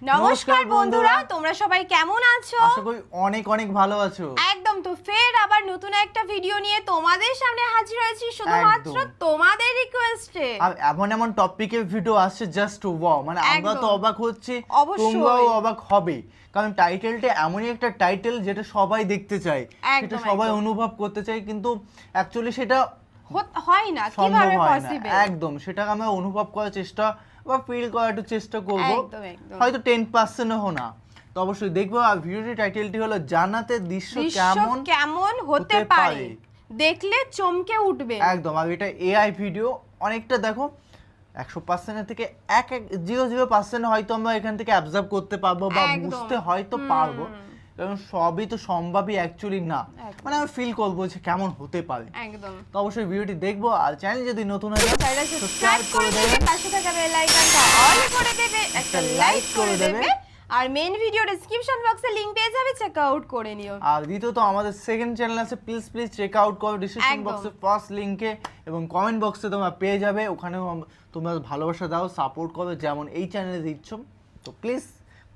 নমস্কার বন্ধুরা, তোমরা সবাই কেমন আছো? আশা করি অনেক অনেক ভালো আছো। একদম। তো ফের আবার নতুন একটা ভিডিও নিয়ে তোমাদের সামনে হাজির হয়েছি শুধুমাত্র তোমাদের রিকোয়েস্টে। আর এমন এমন টপিকের ভিডিও আসছে জাস্ট ওয়াও, মানে আমরা তো অবাক হচ্ছি, তোমরাও অবাক হবে, কারণ টাইটেলটা এমনই একটা টাইটেল যেটা সবাই দেখতে চায়, সেটা সবাই অনুভব করতে চায়, কিন্তু অ্যাকচুয়ালি সেটা হয় না, কিভাবে পসিবল। একদম সেটাকে আমরা অনুভব করার চেষ্টা বা ফিল করার একটু চেষ্টা করব, হয়তো 10%ও না। তো অবশ্যই দেখবো। আর ভিডিওটির টাইটেলটি হলো জান্নাতের দৃশ্য কেমন হতে পারে, দেখলে চমকে উঠবে। একদম। আর এটা এআই ভিডিও, অনেকটা দেখো 100% থেকে 0.00% হয়তো আমরা এখান থেকে অবজার্ভ করতে পারবো বা বুঝতে হয়তো পারবো, কারণ সবই তো সম্ভবই অ্যাকচুয়ালি না, মানে আমি ফিল করবো যে কেমন হতে পারে। একদম। তো অবশ্যই ভিডিওটি দেখবো, আর চ্যানেল যদি নতুন হয় সাবস্ক্রাইব করে দেবে, পাশে থাকা বেল আইকনটা অল করে দেবে, একটা লাইক করে দেবে, আর মেইন ভিডিও ডেসক্রিপশন বক্সে লিংক পেয়ে যাবে, চেক আউট করে নিও। আর দ্বিতীয়ত আমাদের সেকেন্ড চ্যানেল আছে, প্লিজ চেক আউট করো ডেসক্রিপশন বক্সে ফার্স্ট লিংকে, এবং কমেন্ট বক্সে তোমরা পেয়ে যাবে, ওখানেও তোমরা ভালোবাসা দাও, সাপোর্ট করো যেমন এই চ্যানেলে দিচ্ছ, তো প্লিজ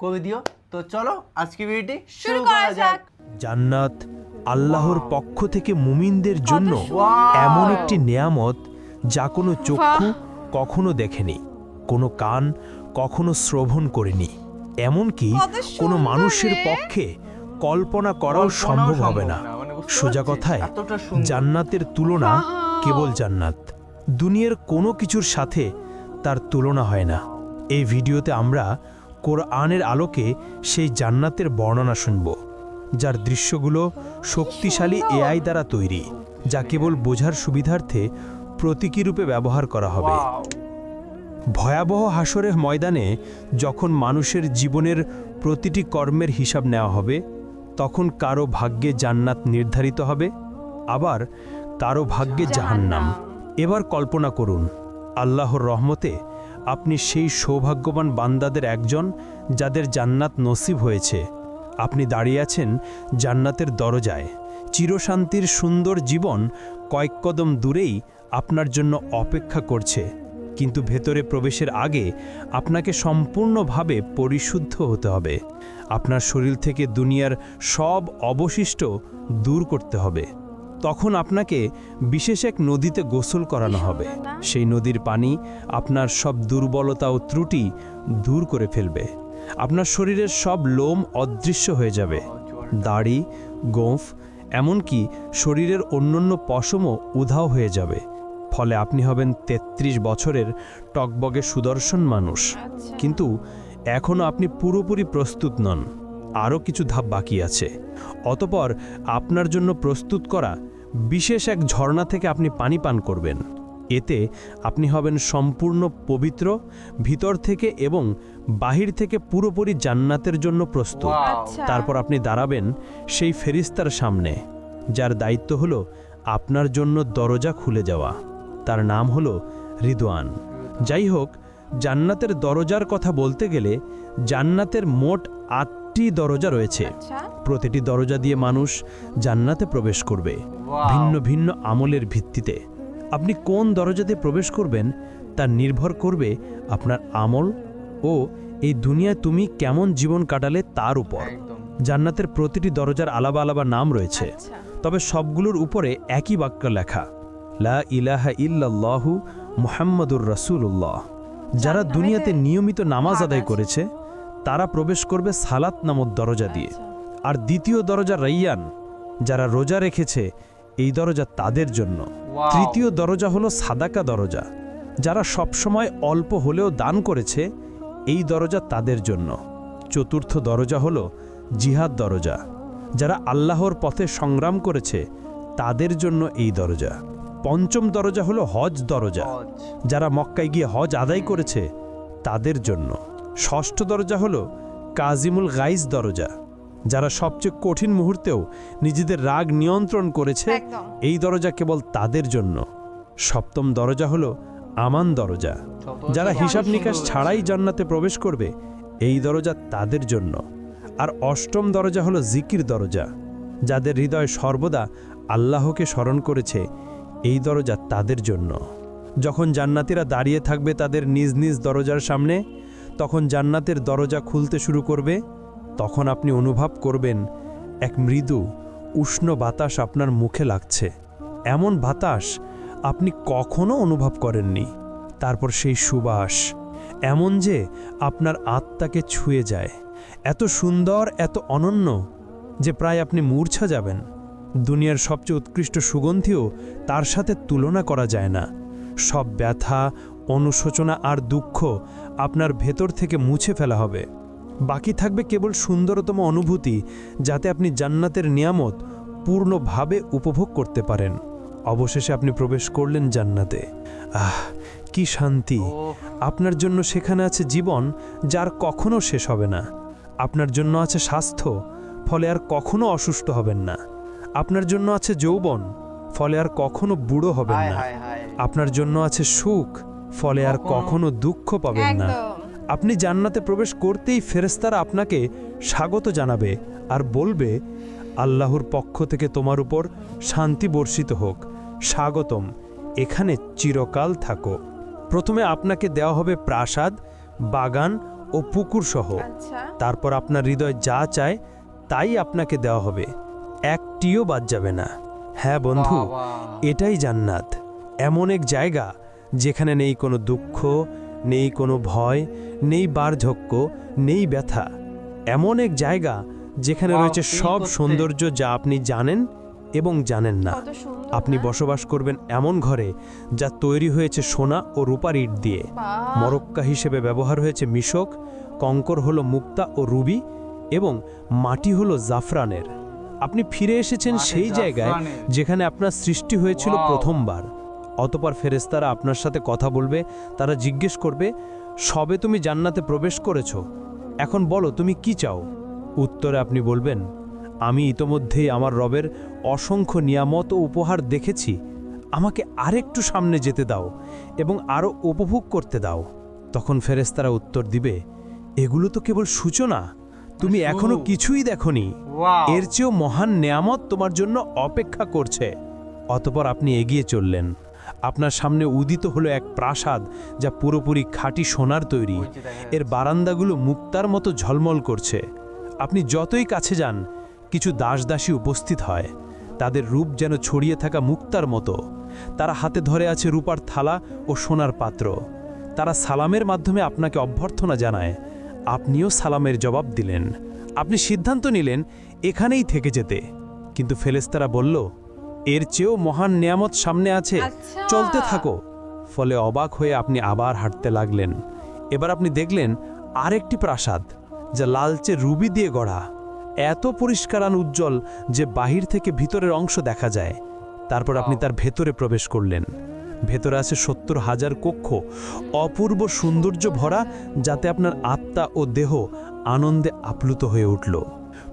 করে দিও। তো চলো আজকে ভিডিওটি শুরু করা যাক। জান্নাত আল্লাহর পক্ষ থেকে মুমিনদের জন্য এমন একটি নেয়ামত যা কোনো চক্ষু কখনো দেখেনি, কোনো কান কখনো শ্রবণ করেনি, এমনকি কোনো মানুষের পক্ষে কল্পনা করাও সম্ভব হবে না। সোজা কথায় জান্নাতের তুলনা কেবল জান্নাত, দুনিয়ার কোনো কিছুর সাথে তার তুলনা হয় না। এই ভিডিওতে আমরা কোরআনের আলোকে সেই জান্নাতের বর্ণনা শুনব, যার দৃশ্যগুলো শক্তিশালী এআই দ্বারা তৈরি, যা কেবল বোঝার সুবিধার্থে প্রতীকী রূপে ব্যবহার করা হবে। ভয়াবহ হাসরের ময়দানে যখন মানুষের জীবনের প্রতিটি কর্মের হিসাব নেওয়া হবে, তখন কারো ভাগ্যে জান্নাত নির্ধারিত হবে, আবার কারো ভাগ্যে জাহান্নাম। এবার কল্পনা করুন, আল্লাহর রহমতে আপনি সেই সৌভাগ্যবান বান্দাদের একজন যাদের জান্নাত নসিব হয়েছে। আপনি দাঁড়িয়ে আছেন জান্নাতের দরজায়, চিরশান্তির সুন্দর জীবন কয়েক কদম দূরেই আপনার জন্য অপেক্ষা করছে, কিন্তু ভেতরে প্রবেশের আগে আপনাকে সম্পূর্ণভাবে পরিশুদ্ধ হতে হবে। আপনার শরীর থেকে দুনিয়ার সব অবশিষ্ট দূর করতে হবে। তখন আপনাকে বিশেষ এক নদীতে গোসল করানো হবে। সেই নদীর পানি আপনার সব দুর্বলতা ও ত্রুটি দূর করে ফেলবে। আপনার শরীরের সব লোম অদৃশ্য হয়ে যাবে, দাড়ি, গোঁফ, এমনকি শরীরের অন্যান্য পশমও উধাও হয়ে যাবে। ফলে আপনি হবেন 33 বছরের টকবগে সুদর্শন মানুষ। কিন্তু এখনও আপনি পুরোপুরি প্রস্তুত নন, আরও কিছু ধাপ বাকি আছে। অতঃপর আপনার জন্য প্রস্তুত করা বিশেষ এক ঝর্ণা থেকে আপনি পানি পান করবেন। এতে আপনি হবেন সম্পূর্ণ পবিত্র, ভিতর থেকে এবং বাহির থেকে পুরোপুরি জান্নাতের জন্য প্রস্তুত। তারপর আপনি দাঁড়াবেন সেই ফেরেশতার সামনে, যার দায়িত্ব হলো আপনার জন্য দরজা খুলে যাওয়া। তার নাম হলো রিদওয়ান। যাই হোক, জান্নাতের দরজার কথা বলতে গেলে জান্নাতের মোট 8টি দরজা রয়েছে। প্রতিটি দরজা দিয়ে মানুষ জান্নাতে প্রবেশ করবে ভিন্ন ভিন্ন আমলের ভিত্তিতে। আপনি কোন দরজাতে প্রবেশ করবেন তা নির্ভর করবে আপনার আমল ও এই দুনিয়ায় তুমি কেমন জীবন কাটালে তার উপর। জান্নাতের প্রতিটি দরজার আলাদা আলাদা নাম রয়েছে, তবে সবগুলোর উপরে একই বাক্য লেখা, লা ইলাহা ইল্লাল্লাহু মুহাম্মাদুর রাসূলুল্লাহ। যারা দুনিয়াতে নিয়মিত নামাজ আদায় করেছে তারা প্রবেশ করবে সালাত নামক দরজা দিয়ে। আর দ্বিতীয় দরজা রাইয়ান, যারা রোজা রেখেছে এই দরজা তাদের জন্য। তৃতীয় দরজা হলো সাদাকা দরজা, যারা সবসময় অল্প হলেও দান করেছে এই দরজা তাদের জন্য। চতুর্থ দরজা হলো জিহাদ দরজা, যারা আল্লাহর পথে সংগ্রাম করেছে তাদের জন্য এই দরজা। পঞ্চম দরজা হলো হজ দরজা, যারা মক্কায় গিয়ে হজ আদায় করেছে তাদের জন্য। ষষ্ঠ দরজা হলো কাজিমুল গাইজ দরজা, যারা সবচেয়ে কঠিন মুহূর্তেও নিজেদের রাগ নিয়ন্ত্রণ করেছে এই দরজা কেবল তাদের জন্য। সপ্তম দরজা হলো আমান দরজা, যারা হিসাব নিকাশ ছাড়াই জান্নাতে প্রবেশ করবে এই দরজা তাদের জন্য। আর অষ্টম দরজা হলো জিকির দরজা, যাদের হৃদয় সর্বদা আল্লাহকে স্মরণ করেছে এই দরজা তাদের জন্য। যখন জান্নাতীরা দাঁড়িয়ে থাকবে তাদের নিজ নিজ দরজার সামনে, তখন জান্নাতের দরজা খুলতে শুরু করবে। তখন আপনি অনুভব করবেন এক মৃদু উষ্ণ বাতাস আপনার মুখে লাগছে। এমন বাতাস আপনি কখনো অনুভব করেননি। তারপর সেই সুবাস এমন যে আপনার আত্মাকে ছুঁয়ে যায়, এত সুন্দর, এত অনন্য যে প্রায় আপনি মূর্ছা যাবেন। দুনিয়ার সবচেয়ে উৎকৃষ্ট সুগন্ধিও তার সাথে তুলনা করা যায় না। সব ব্যথা, অনুশোচনা আর দুঃখ আপনার ভেতর থেকে মুছে ফেলা হবে। বাকি থাকবে কেবল সুন্দরতম অনুভূতি, যাতে আপনি জান্নাতের নিয়ামত পূর্ণভাবে উপভোগ করতে পারেন। অবশেষে আপনি প্রবেশ করলেন জান্নাতে। আহ, কি শান্তি! আপনার জন্য সেখানে আছে জীবন, যার কখনো শেষ হবে না। আপনার জন্য আছে স্বাস্থ্য, ফলে আর কখনো অসুস্থ হবেন না। আপনার জন্য আছে যৌবন, ফলে আর কখনো বুড়ো হবেন না। আপনার জন্য আছে সুখ, ফলে আর কখনো দুঃখ পাবেন না। আপনি জান্নাতে প্রবেশ করতেই ফেরেশতারা আপনাকে স্বাগত জানাবে আর বলবে, আল্লাহর পক্ষ থেকে তোমার উপর শান্তি বর্ষিত হোক, স্বাগতম, এখানে চিরকাল থাকো। প্রথমে আপনাকে দেওয়া হবে প্রাসাদ, বাগান ও পুকুর সহ। তারপর আপনার হৃদয় যা চায় তাই আপনাকে দেওয়া হবে, একটিও বাদ যাবে না। হ্যাঁ বন্ধু, এটাই জান্নাত। এমন এক জায়গা যেখানে নেই কোনো দুঃখ, নেই কোনো ভয়, নেই বার্ধক্য, নেই ব্যথা। এমন এক জায়গা যেখানে রয়েছে সব সৌন্দর্য যা আপনি জানেন এবং জানেন না। আপনি বসবাস করবেন এমন ঘরে যা তৈরি হয়েছে সোনা ও রূপার ইট দিয়ে। মরক্কা হিসেবে ব্যবহার হয়েছে মিশক, কঙ্কর হলো মুক্তা ও রুবি, এবং মাটি হলো জাফরানের। আপনি ফিরে এসেছেন সেই জায়গায় যেখানে আপনার সৃষ্টি হয়েছিল প্রথমবার। অতঃপর ফেরেশতারা আপনার সাথে কথা বলবে। তারা জিজ্ঞেস করবে, সবে তুমি জান্নাতে প্রবেশ করেছো, এখন বলো তুমি কি চাও? উত্তরে আপনি বলবেন, আমি ইতোমধ্যেই আমার রবের অসংখ্য নিয়ামত ও উপহার দেখেছি, আমাকে আরেকটু সামনে যেতে দাও এবং আরও উপভোগ করতে দাও। তখন ফেরেশতারা উত্তর দিবে, এগুলো তো কেবল সূচনা, তুমি এখনো কিছুই দেখোনি। এর চেয়েও মহান নেয়ামত তোমার জন্য অপেক্ষা করছে। অতঃপর আপনি এগিয়ে চললেন। আপনার সামনে উদিত হলো এক প্রাসাদ যা পুরোপুরি খাঁটি সোনার তৈরি। এর বারান্দাগুলো মুক্তার মতো ঝলমল করছে। আপনি যতই কাছে যান, কিছু দাসদাসী উপস্থিত হয়। তাদের রূপ যেন ছড়িয়ে থাকা মুক্তার মতো। তারা হাতে ধরে আছে রূপার থালা ও সোনার পাত্র। তারা সালামের মাধ্যমে আপনাকে অভ্যর্থনা জানায়। আপনিও সালামের জবাব দিলেন। আপনি সিদ্ধান্ত নিলেন এখানেই থেকে যেতে, কিন্তু ফেরেশতারা বলল, এর চেয়েও মহান নিয়ামত সামনে আছে, চলতে থাকো। ফলে অবাক হয়ে আপনি আবার হাঁটতে লাগলেন। এবার আপনি দেখলেন আরেকটি প্রাসাদ যা লালচে রুবি দিয়ে গড়া, এত পরিষ্কার আর উজ্জ্বল যে বাহির থেকে ভিতরের অংশ দেখা যায়। তারপর আপনি তার ভেতরে প্রবেশ করলেন। ভেতরে আছে ৭০,০০০ কক্ষ, অপূর্ব সৌন্দর্য ভরা, যাতে আপনার আত্মা ও দেহ আনন্দে আপ্লুত হয়ে উঠল।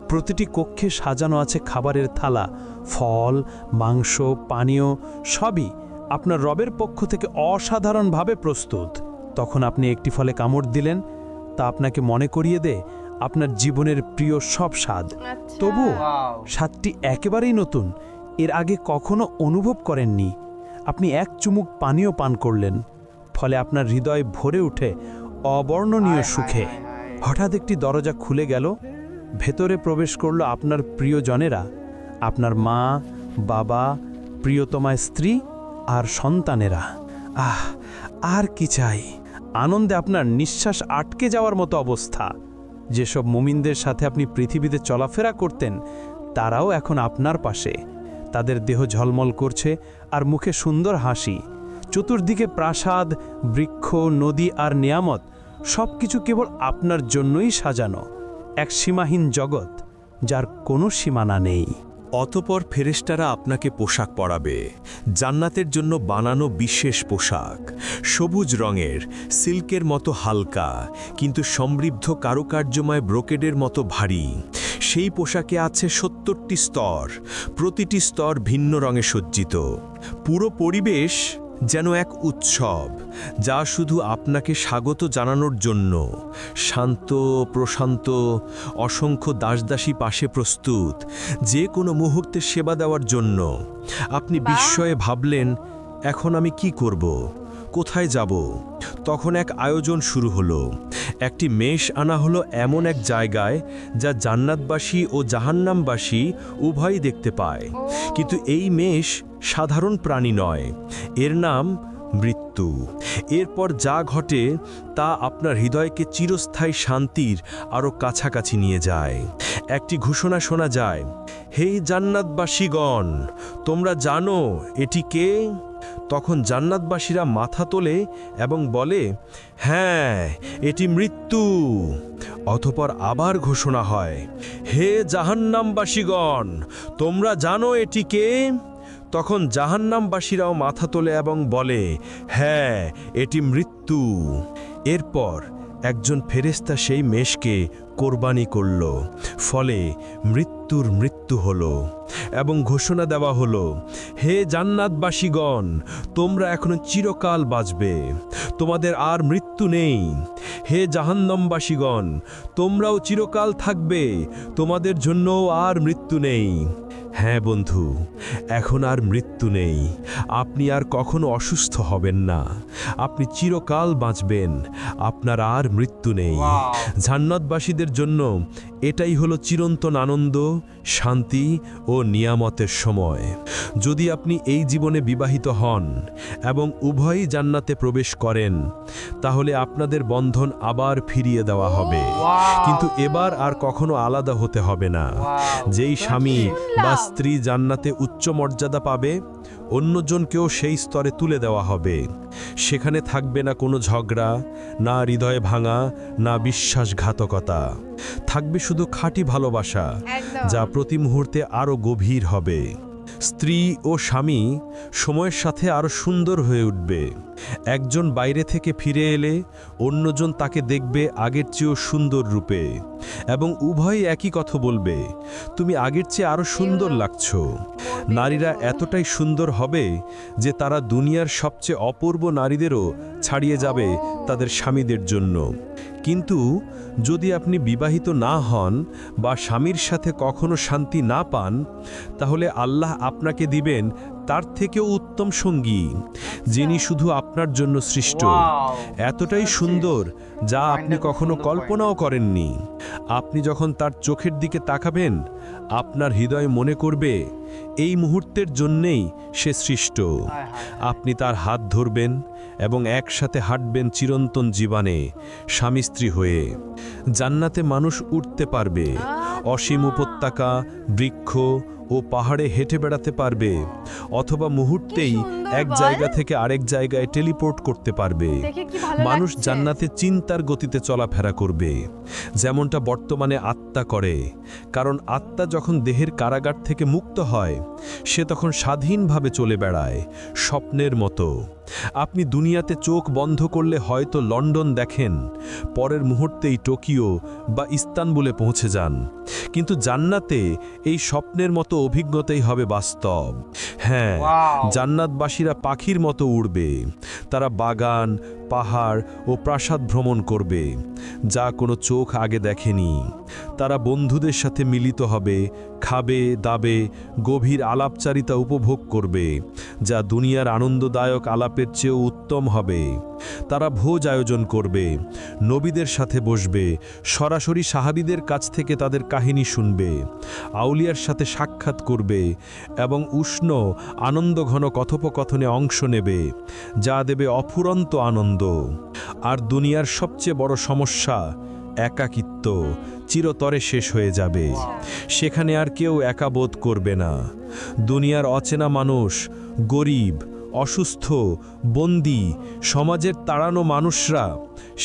প্রতিটি কক্ষে সাজানো আছে খাবারের থালা, ফল, মাংস, পানীয়, সবই আপনার রবের পক্ষ থেকে অসাধারণভাবে প্রস্তুত। তখন আপনি একটি ফলে কামড় দিলেন, তা আপনাকে মনে করিয়ে দেয় আপনার জীবনের প্রিয় সব স্বাদ। তবুও স্বাদটি একেবারেই নতুন, এর আগে কখনো অনুভব করেননি। আপনি এক চুমুক পানীয় পান করলেন, ফলে আপনার হৃদয় ভরে ওঠে অবর্ণনীয় সুখে। হঠাৎ একটি দরজা খুলে গেল। ভেতরে প্রবেশ করল আপনার প্রিয়জনেরা, আপনার মা, বাবা, প্রিয়তমা স্ত্রী আর সন্তানেরা। আহ, আর কি চাই! আনন্দে আপনার নিঃশ্বাস আটকে যাওয়ার মতো অবস্থা। যেসব মুমিনদের সাথে আপনি পৃথিবীতে চলাফেরা করতেন, তারাও এখন আপনার পাশে। তাদের দেহ ঝলমল করছে আর মুখে সুন্দর হাসি। চতুর্দিকে প্রাসাদ, বৃক্ষ, নদী আর নিয়ামত, সব কিছু কেবল আপনার জন্যই সাজানো। এক সীমাহীন জগৎ যার কোনো সীমানা নেই। অতপর ফেরেশতারা আপনাকে পোশাক পরাবে, জান্নাতের জন্য বানানো বিশেষ পোশাক, সবুজ রঙের, সিল্কের মতো হালকা কিন্তু সমৃদ্ধ কারুকার্যময় ব্রোকেডের মতো ভারী। সেই পোশাকে আছে ৭০টি স্তর, প্রতিটি স্তর ভিন্ন রঙে সজ্জিত। পুরো পরিবেশ যেন এক উৎসব, যা শুধু আপনাকে স্বাগত জানানোর জন্য। শান্ত, প্রশান্ত, অসংখ্য দাসদাসী পাশে প্রস্তুত, যে কোনো মুহূর্তে সেবা দেওয়ার জন্য। আপনি বিস্ময়ে ভাবলেন, এখন আমি কি করব? কোথায় যাব। তখন এক আয়োজন শুরু হলো। একটি মেষ আনা হলো এমন এক জায়গায় যা জান্নাতবাসী ও জাহান্নামবাসী উভয়ই দেখতে পায়। কিন্তু এই মেষ সাধারণ প্রাণী নয়, এর নাম মৃত্যু। এরপর যা ঘটে তা আপনার হৃদয়কে চিরস্থায়ী শান্তির আরও কাছাকাছি নিয়ে যায়। একটি ঘোষণা শোনা যায়, হে জান্নাতবাসীগণ, তোমরা জানো এটি কে? তখন জান্নাতবাসীরা মাথা তোলে এবং বলে, হ্যাঁ, এটি মৃত্যু। অতঃপর আবার ঘোষণা হয়, হে জাহান্নামবাসীগণ, তোমরা জানো এটি কে? তখন জাহান্নামবাসীরাও মাথা তোলে এবং বলে, হ্যাঁ, এটি মৃত্যু। এরপর একজন ফেরেশতা সেই মেষকে কোরবানি করল, ফলে মৃত্যুর মৃত্যু হলো এবং ঘোষণা দেওয়া হলো, হে জান্নাতবাসীগণ, তোমরা এখনো চিরকাল বাঁচবে, তোমাদের আর মৃত্যু নেই। হে জাহান্নামবাসীগণ, তোমরাও চিরকাল থাকবে, তোমাদের জন্যও আর মৃত্যু নেই। হ্যাঁ বন্ধু, এখন আর মৃত্যু নেই। আপনি আর কখনো অসুস্থ হবেন না, আপনি চিরকাল বাঁচবেন, আপনার আর মৃত্যু নেই। জান্নাতবাসীদের জন্য এটাই হলো চিরন্তন আনন্দ, শান্তি ও নিয়ামতের সময়। যদি আপনি এই জীবনে বিবাহিত হন এবং উভয়ই জান্নাতে প্রবেশ করেন, তাহলে আপনাদের বন্ধন আবার ফিরিয়ে দেওয়া হবে, কিন্তু এবার আর কখনো আলাদা হতে হবে না। যেই স্বামী বা স্ত্রী জান্নাতে উচ্চ মর্যাদা পাবে, অন্যজনকেও সেই স্তরে তুলে দেওয়া হবে। সেখানে থাকবে না কোনো ঝগড়া, না হৃদয় ভাঙা, না বিশ্বাসঘাতকতা। থাকবে শুধু খাঁটি ভালোবাসা, যা প্রতি মুহূর্তে আরও গভীর হবে। স্ত্রী ও স্বামী সময়ের সাথে আরও সুন্দর হয়ে উঠবে। একজন বাইরে থেকে ফিরে এলে অন্যজন তাকে দেখবে আগের চেয়েও সুন্দর রূপে, এবং উভয়ই একই কথা বলবে, তুমি আগের চেয়ে আরও সুন্দর লাগছো। নারীরা এতটাই সুন্দর হবে যে তারা দুনিয়ার সবচেয়ে অপূর্ব নারীদেরও ছাড়িয়ে যাবে তাদের স্বামীদের জন্য। কিন্তু যদি আপনি বিবাহিত না হন বা স্বামীর সাথে কখনো শান্তি না পান, তাহলে আল্লাহ আপনাকে দিবেন তার থেকেও উত্তম সঙ্গী, যিনি শুধু আপনার জন্য সৃষ্ট, এতটাই সুন্দর যা আপনি কখনো কল্পনাও করেননি। আপনি যখন তার চোখের দিকে তাকাবেন, আপনার হৃদয় মনে করবে এই মুহূর্তের জন্যেই সে সৃষ্ট। আপনি তার হাত ধরবেন এবং একসাথে হাঁটবেন চিরন্তন জীবনে স্বামী স্ত্রী হয়ে। জান্নাতে মানুষ উঠতে পারবে, অসীম উপত্যকা, বৃক্ষ ও পাহাড়ে হেঁটে বেড়াতে পারবে, অথবা মুহূর্তেই এক জায়গা থেকে আরেক জায়গায় টেলিপোর্ট করতে পারবে। মানুষ জান্নাতে চিন্তার গতিতে চলাফেরা করবে, যেমনটা বর্তমানে আত্মা করে। কারণ আত্মা যখন দেহের কারাগার থেকে মুক্ত হয়, সে তখন স্বাধীনভাবে চলে বেড়ায়, স্বপ্নের মতো। আপনি দুনিয়াতে চোখ বন্ধ করলে হয়তো লন্ডন দেখেন, পরের মুহূর্তেই টোকিও বা ইস্তানবুলে পৌঁছে যান, কিন্তু জান্নাতে এই স্বপ্নের মতো অভিজ্ঞতাই হবে বাস্তব। হ্যাঁ, জান্নাতবাসীরা পাখির মতো উড়বে। তারা বাগান, পাহাড় ও প্রাসাদ ভ্রমণ করবে, যা কোনো চোখ আগে দেখেনি। তারা বন্ধুদের সাথে মিলিত হবে, খাবে, দাবে, গভীর আলাপচারিতা উপভোগ করবে, যা দুনিয়ার আনন্দদায়ক আলাপের চেয়েও উত্তম হবে। তারা ভোজ আয়োজন করবে, নবীদের সাথে বসবে, সরাসরি সাহাবীদের কাছ থেকে তাদের কাহিনী শুনবে, আউলিয়ার সাথে সাক্ষাৎ করবে এবং উষ্ণ আনন্দঘন কথোপকথনে অংশ নেবে, যা দেবে অফুরন্ত আনন্দ। আর দুনিয়ার সবচেয়ে বড় সমস্যা একাকিত্ব চিরতরে শেষ হয়ে যাবে। সেখানে আর কেউ একা বোধ করবে না। দুনিয়ার অচেনা মানুষ, গরিব, অসুস্থ, বন্দী, সমাজের তাড়ানো মানুষরা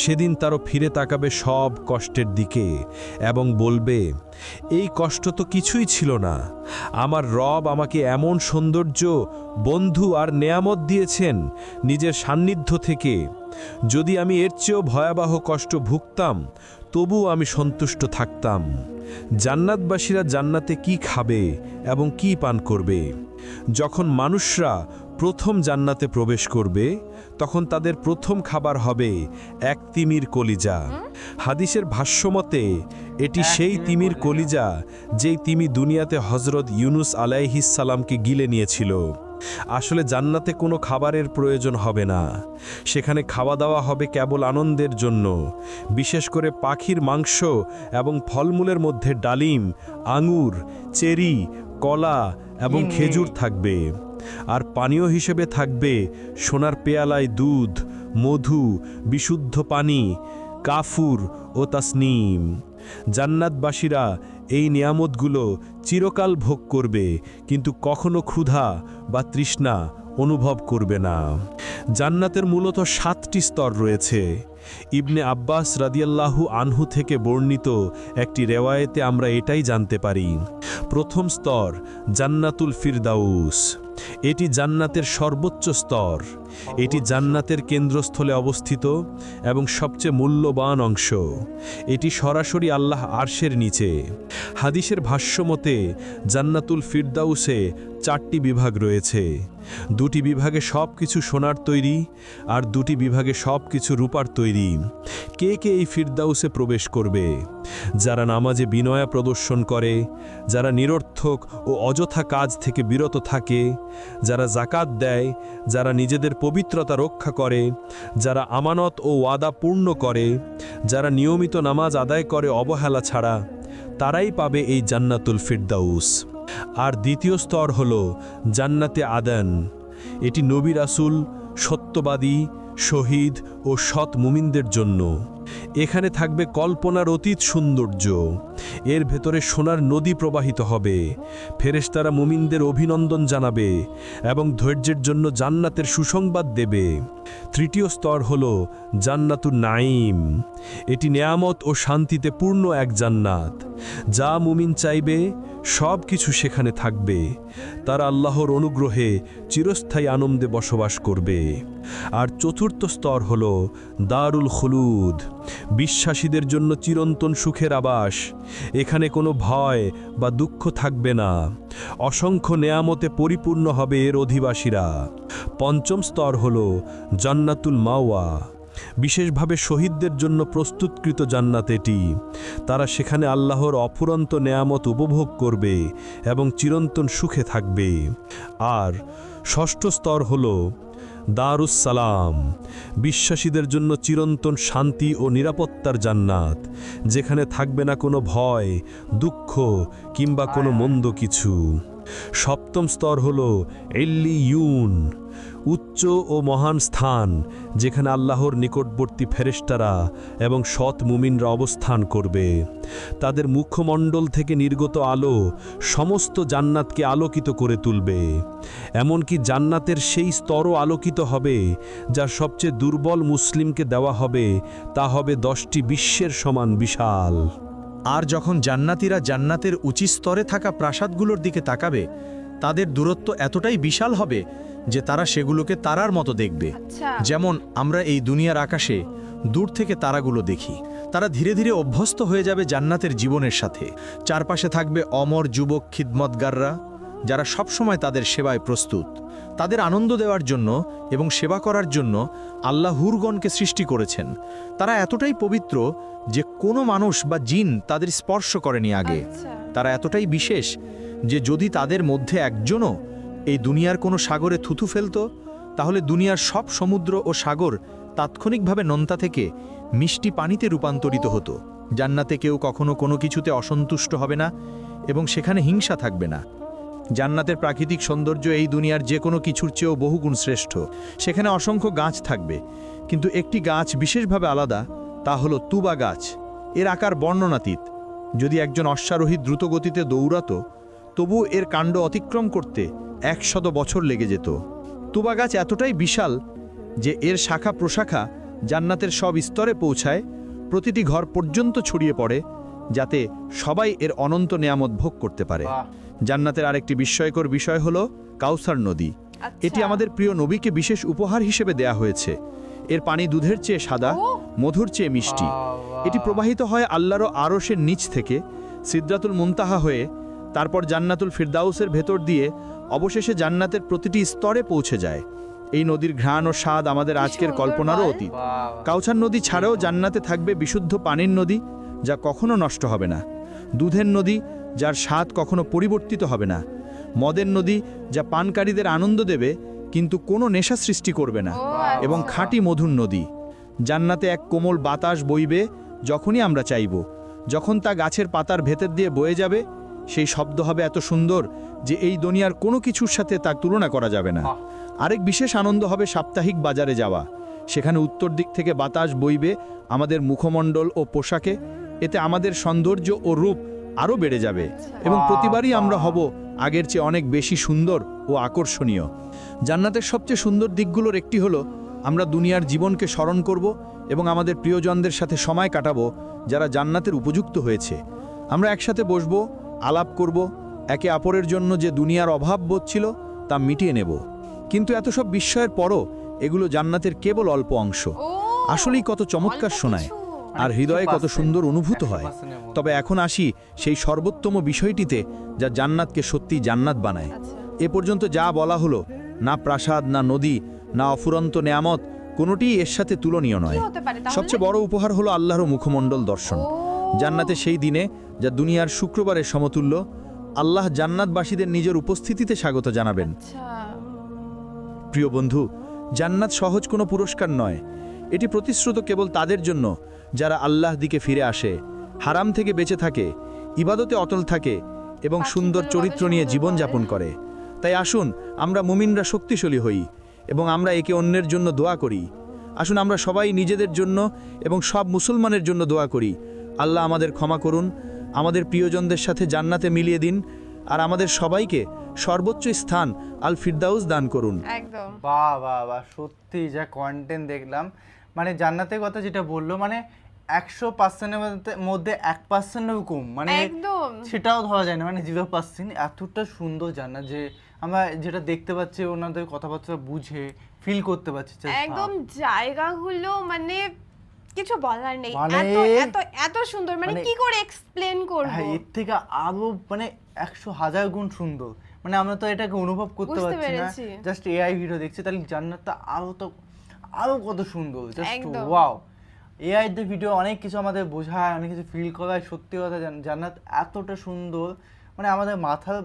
সেদিন তারও ফিরে তাকাবে সব কষ্টের দিকে এবং বলবে, এই কষ্ট তো কিছুই ছিল না। আমার রব আমাকে এমন সৌন্দর্য, বন্ধু আর নেয়ামত দিয়েছেন নিজের সান্নিধ্য থেকে। যদি আমি এর চেয়েও ভয়াবহ কষ্ট ভুগতাম, তবুও আমি সন্তুষ্ট থাকতাম। জান্নাতবাসীরা জান্নাতে কি খাবে এবং কি পান করবে? যখন মানুষরা প্রথম জান্নাতে প্রবেশ করবে, তখন তাদের প্রথম খাবার হবে এক তিমির কলিজা। হাদিসের ভাষ্যমতে এটি সেই তিমির কলিজা যেই তিমি দুনিয়াতে হজরত ইউনুস আলাইহিস সালামকে গিলে নিয়েছিল। আসলে জান্নাতে কোনো খাবারের প্রয়োজন হবে না, সেখানে খাওয়া দাওয়া হবে কেবল আনন্দের জন্য। বিশেষ করে পাখির মাংস এবং ফলমূলের মধ্যে ডালিম, আঙুর, চেরি, কলা এবং খেজুর থাকবে। আর পানীয় হিসেবে থাকবে সোনার পেয়ালায় দুধ, মধু, বিশুদ্ধ পানি, কাফুর ও তাসনিম। জান্নাতবাসীরা এই নিয়ামতগুলো চিরকাল ভোগ করবে, কিন্তু কখনো ক্ষুধা বা তৃষ্ণা অনুভব করবে না। জান্নাতের মূলত 7টি স্তর রয়েছে। ইবনে আব্বাস রাদিয়াল্লাহু আনহু থেকে বর্ণিত একটি রেওয়ায়েতে আমরা এটাই জানতে পারি। প্রথম স্তর জান্নাতুল ফিরদাউস। এটি জান্নাতের সর্বোচ্চ স্তর। এটি জান্নাতের কেন্দ্রস্থলে অবস্থিত এবং সবচেয়ে মূল্যবান অংশ। এটি সরাসরি আল্লাহ আরশের নিচে। হাদিসের ভাষ্যমতে জান্নাতুল ফিরদাউসে 4টি বিভাগ রয়েছে। 2টি বিভাগে সব কিছু সোনার তৈরি, আর 2টি বিভাগে সব কিছু রূপার তৈরি। কে কে এই ফিরদাউসে প্রবেশ করবে? যারা নামাজে বিনয়া প্রদর্শন করে, যারা নিরর্থক ও অযথা কাজ থেকে বিরত থাকে, যারা জাকাত দেয়, যারা নিজেদের পবিত্রতা রক্ষা করে, যারা আমানত ও ওয়াদা পূর্ণ করে, যারা নিয়মিত নামাজ আদায় করে অবহেলা ছাড়া, তারাই পাবে এই জান্নাতুল ফিরদাউস। আর দ্বিতীয় স্তর হল জান্নাতে আদন। এটি নবী রাসূল, সত্যবাদী, শহীদ ও সৎ মুমিনদের জন্য। এখানে থাকবে কল্পনার অতীত সৌন্দর্য। এর ভেতরে সোনার নদী প্রবাহিত হবে। ফেরেশতারা মুমিনদের অভিনন্দন জানাবে এবং ধৈর্যের জন্য জান্নাতের সুসংবাদ দেবে। তৃতীয় স্তর হল জান্নাতুন নাঈম। এটি নেয়ামত ও শান্তিতে পূর্ণ এক জান্নাত। যা মুমিন চাইবে সব কিছু সেখানে থাকবে। তারা আল্লাহর অনুগ্রহে চিরস্থায়ী আনন্দে বসবাস করবে। আর চতুর্থ স্তর হল দারুল খুলুদ। বিশ্বাসীদের জন্য চিরন্তন সুখের আবাস। এখানে কোনো ভয় বা দুঃখ থাকবে না। অসংখ্য নেয়ামতে পরিপূর্ণ হবে এর অধিবাসীরা। পঞ্চম স্তর হল জান্নাতুল মাওয়া। বিশেষভাবে শহীদদের জন্য প্রস্তুতকৃত জান্নাত এটি। তারা সেখানে আল্লাহর অফুরন্ত নেয়ামত উপভোগ করবে এবং চিরন্তন সুখে থাকবে। আর ষষ্ঠ স্তর হল দারুস সালাম। বিশ্বাসীদের জন্য চিরন্তন শান্তি ও নিরাপত্তার জান্নাত, যেখানে থাকবে না কোনো ভয়, দুঃখ কিংবা কোনো মন্দ কিছু। সপ্তম স্তর হল ইল্লিয়ুন, উচ্চ ও মহান স্থান, যেখানে আল্লাহর নিকটবর্তী ফেরেশতারা এবং সৎ মুমিনরা অবস্থান করবে। তাদের মুখমণ্ডল থেকে নির্গত আলো সমস্ত জান্নাতকে আলোকিত করে তুলবে। এমনকি জান্নাতের সেই স্তরও আলোকিত হবে যা সবচেয়ে দুর্বল মুসলিমকে দেওয়া হবে, তা হবে 10টি বিশ্বের সমান বিশাল। আর যখন জান্নাতীরা জান্নাতের উঁচু স্তরে থাকা প্রাসাদগুলোর দিকে তাকাবে, তাদের দূরত্ব এতটাই বিশাল হবে যে তারা সেগুলোকে তারার মতো দেখবে। আচ্ছা। যেমন আমরা এই দুনিয়ার আকাশে দূর থেকে তারাগুলো দেখি। তারা ধীরে ধীরে অভ্যস্ত হয়ে যাবে জান্নাতের জীবনের সাথে। চারপাশে থাকবে অমর যুবক খিদমতগাররা, যারা সবসময় তাদের সেবায় প্রস্তুত। তাদের আনন্দ দেওয়ার জন্য এবং সেবা করার জন্য আল্লাহ হুরগণকে সৃষ্টি করেছেন। তারা এতটাই পবিত্র যে কোনো মানুষ বা জিন তাদের স্পর্শ করেনি আগে। আচ্ছা। তারা এতটাই বিশেষ যে যদি তাদের মধ্যে একজনও এই দুনিয়ার কোনো সাগরে থুথু ফেলত, তাহলে দুনিয়ার সব সমুদ্র ও সাগর তাৎক্ষণিকভাবে নোনতা থেকে মিষ্টি পানিতে রূপান্তরিত হতো। জান্নাতে কেউ কখনো কোনো কিছুতে অসন্তুষ্ট হবে না এবং সেখানে হিংসা থাকবে না। জান্নাতের প্রাকৃতিক সৌন্দর্য এই দুনিয়ার যে কোনো কিছুর চেয়েও বহুগুণ শ্রেষ্ঠ। সেখানে অসংখ্য গাছ থাকবে, কিন্তু একটি গাছ বিশেষভাবে আলাদা, তা হলো তুবা গাছ। এর আকার বর্ণনাতীত। যদি একজন অশ্বারোহী দ্রুত গতিতে দৌড়াতো, তবু এর কাণ্ড অতিক্রম করতে 100 বছর লেগে যেত। তুবা গাছ এতটাই বিশাল যে এর শাখা প্রশাখা জান্নাতের সব স্তরে পৌঁছায়, প্রতিটি ঘর পর্যন্ত ছড়িয়ে পড়ে, যাতে সবাই এর অনন্ত নেয়ামত ভোগ করতে পারে। জান্নাতের আরেকটি বিস্ময়কর বিষয় হলো কাউসার নদী। এটি আমাদের প্রিয় নবীকে বিশেষ উপহার হিসেবে দেয়া হয়েছে। এর পানি দুধের চেয়ে সাদা, মধুর চেয়ে মিষ্টি। এটি প্রবাহিত হয় আল্লাহর আরশের নিচ থেকে সিদরাতুল মুনতাহা হয়ে, তারপর জান্নাতুল ফিরদাউসের ভেতর দিয়ে অবশেষে জান্নাতের প্রতিটি স্তরে পৌঁছে যায়। এই নদীর ঘ্রাণ ও স্বাদ আমাদের আজকের কল্পনারও অতীত। কাউসার নদী ছাড়াও জান্নাতে থাকবে বিশুদ্ধ পানির নদী, যা কখনো নষ্ট হবে না। দুধের নদী, যার স্বাদ কখনো পরিবর্তিত হবে না। মদের নদী যা পানকারীদের আনন্দ দেবে কিন্তু কোনো নেশা সৃষ্টি করবে না, এবং খাঁটি মধুর নদী। জান্নাতে এক কোমল বাতাস বইবে যখনই আমরা চাইব, যখন তা গাছের পাতার ভেতর দিয়ে বয়ে যাবে সেই শব্দ হবে এত সুন্দর যে এই দুনিয়ার কোনো কিছুর সাথে তার তুলনা করা যাবে না। আরেক বিশেষ আনন্দ হবে সাপ্তাহিক বাজারে যাওয়া। সেখানে উত্তর দিক থেকে বাতাস বইবে আমাদের মুখমণ্ডল ও পোশাকে, এতে আমাদের সৌন্দর্য ও রূপ আরও বেড়ে যাবে, এবং প্রতিবারই আমরা হব আগের চেয়ে অনেক বেশি সুন্দর ও আকর্ষণীয়। জান্নাতের সবচেয়ে সুন্দর দিকগুলোর একটি হলো আমরা দুনিয়ার জীবনকে স্মরণ করব এবং আমাদের প্রিয়জনদের সাথে সময় কাটাবো যারা জান্নাতের উপযুক্ত হয়েছে। আমরা একসাথে বসবো, আলাপ করব, একে অপরের জন্য যে দুনিয়ার অভাব বোধ ছিল তা মিটিয়ে নেব। কিন্তু এত সব বিস্ময়ের পরও এগুলো জান্নাতের কেবল অল্প অংশ। আসলেই কত চমৎকার শোনায় আর হৃদয়ে কত সুন্দর অনুভূত হয়। তবে এখন আসি সেই সর্বোত্তম বিষয়টিতে যা জান্নাতকে সত্যি জান্নাত বানায়। এ পর্যন্ত যা বলা হলো, না প্রাসাদ, না নদী, না অফুরন্ত নেয়ামত, কোনোটিই এর সাথে তুলনীয় নয়। সবচেয়ে বড় উপহার হলো আল্লাহর মুখমণ্ডল দর্শন। জান্নাতে সেই দিনে যা দুনিয়ার শুক্রবারের সমতুল্য, আল্লাহ জান্নাতবাসীদের নিজের উপস্থিতিতে স্বাগত জানাবেন। প্রিয় বন্ধু, জান্নাত সহজ কোনো পুরস্কার নয়। এটি প্রতিশ্রুত কেবল তাদের জন্য যারা আল্লাহর দিকে ফিরে আসে, হারাম থেকে বেঁচে থাকে, ইবাদতে অটল থাকে এবং সুন্দর চরিত্র নিয়ে জীবনযাপন করে। তাই আসুন আমরা মুমিনরা শক্তিশালী হই এবং আমরা একে অন্যের জন্য দোয়া করি। আসুন আমরা সবাই নিজেদের জন্য এবং সব মুসলমানের জন্য দোয়া করি। আল্লাহ আমাদের ক্ষমা করুন, আমাদের প্রিয়জনদের সাথে জান্নাতে মিলিয়ে দিন, আর আমাদের সবাইকে সর্বোচ্চ স্থান আল ফিরদাউস দান করুন। একদম বাহ বাহ বাহ, সত্যি যা কন্টেন্ট দেখলাম, মানে জান্নাতের কথা যেটা বললো, মানে 100%-এর মধ্যে 1%-ও কম, মানে একদম সেটাও ধরা যায় না, মানে 0%। এতটা সুন্দর জান্নাত যে আমরা যেটা দেখতে পাচ্ছি, ওনাদের কথাবার্তা বুঝে ফিল করতে পারছি। একদম জায়গাগুলো মানে কিছু বলার নেই, এত এত এত সুন্দর, মানে কি করে এক্সপ্লেন করব। হ্যাঁ, এর থেকে আরো মানে 100,000 গুণ সুন্দর। মানে আমরা তো এটাকে অনুভব করতে পারছি না, জাস্ট এআই ভিডিও দেখছি, তাহলে জান্নাতটা আরো কত সুন্দর। জাস্ট ওয়াও, এআই তে ভিডিও অনেক কিছু আমাদের বোঝায়, অনেক কিছু ফিল করায়। সত্যি কথা, জান্নাত এতটা সুন্দর, মানে আমাদের মাথার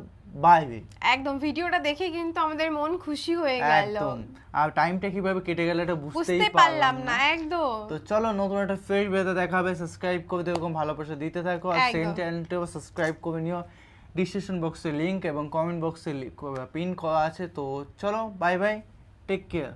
বাইরে। একদম ভিডিওটা দেখে কিন্তু আমাদের মন খুশি হয়ে গেল। একদম, আর টাইমটা কিভাবে কেটে গেল এটা বুঝতেই পারলাম না। একদম। তো চলো, নতুন একটা ফ্রেশ ভিডিওতে দেখা হবে। সাবস্ক্রাইব করে এরকম ভালোবাসা দিতে থাকো, আর সেকেন্ড চ্যানেলটাও সাবস্ক্রাইব করে নিও। ডিসক্রিপশন বক্সে লিংক এবং কমেন্ট বক্সে পিন করা আছে। তো চলো, বাই বাই, টেক কেয়ার।